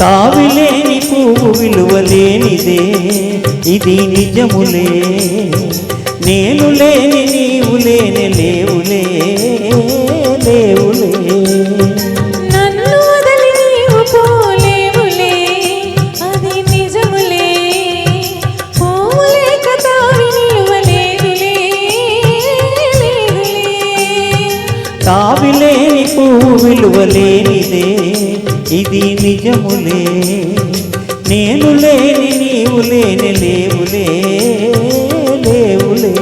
తావిలేని పువ్వు విలువలేనిదే ఇది నిజములే, నేను లేని నీవు లేని లేవులే లేవులే. నన్ను వదిలి నీవు పోలేవులే అది నిజములే, పోలేక తావి నిలువలేదులే లేదులే. తావిలేని పువ్వు విలువలేనిదే ఇది నిజములే, నేను లేని నీవు లేని లేవులే లేవులే.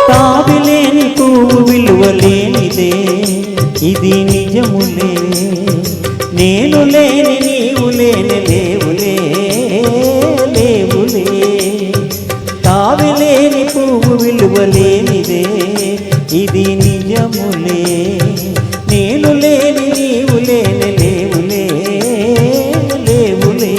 తావిలేని పువ్వు విలువలేనిదే ఇది నిజములే, నేను లేని నీవు లేని లేవులే లేవులే. తావిలేని పువ్వు విలువలేనిదే ఇది నిజములే, నేను లేని నీవు లేని లేవులే లేవులే.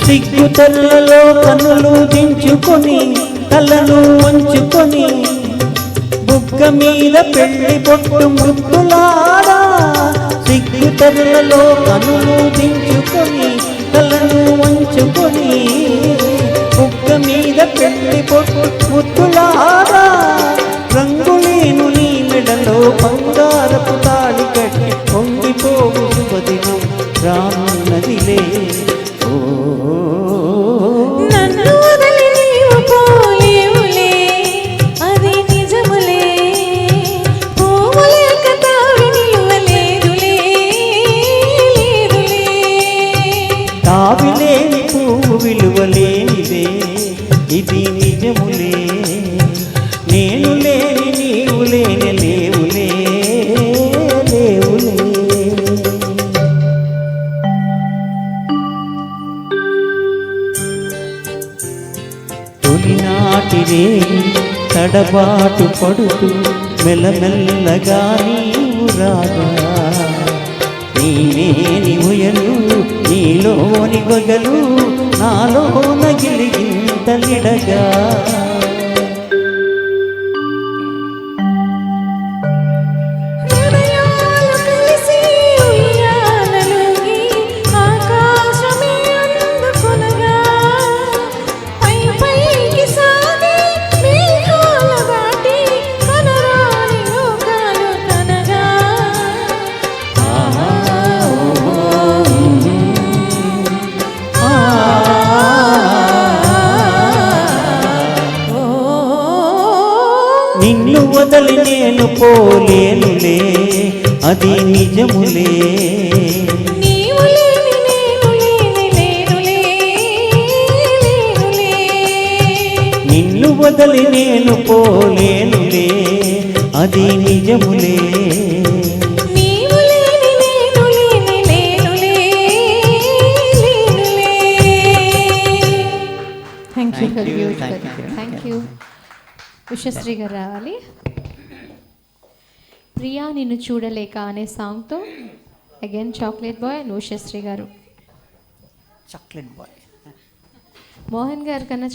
సిగ్గు తెల్లలో కన్నులు దించుకొని తలను వంచుకొని బుగ్గ మీద పెళ్లి పొట్టు ముద్దులాడా. సిగ్గు తెల్లలో కన్నులు దించుకొని తలను వంచుకొని బుగ్గ మీద పెళ్లి పొట్టు ముద్దులాడా. రంగులేను నీ మెడలో బంగారపు తాళి కట్టి పొంగిపోవు శుభదినం రానున్నదిలే. నన్ను వదిలి నీవు పోలేవులే అది నిజములే, పోలేక తావి నిలువలేదులే లేదులే. తావిలేని పువ్వు విలువలేనిదే ఇది నిజములే, నేను లేని నీవు లేని లేవులే లేవులే. తొలినాటిరే తడబాటు పడుతూ మెల్లమెల్లగా నీవు రాగా, నీవేని ఉయలు నీలోని వగలు నాలో నగిలిగింతలిడగా. నిన్ను వదలి నేను పోలేనులే అది నిజములే, నీవు లేని నేను లేని లేనులే లేనులే. నిన్ను వదలి నేను పోలేనులే అది నిజములే, నీవు లేని నేను లేని లేనులే లేనులే. Thank you. ఉషశ్రీ గారు రావాలి. ప్రియా నిన్ను చూడలేక అనే సాంగ్తో again chocolate boy and Ushasri గారు. చాక్లెట్ బాయ్ మోహన్ గారి కన్నా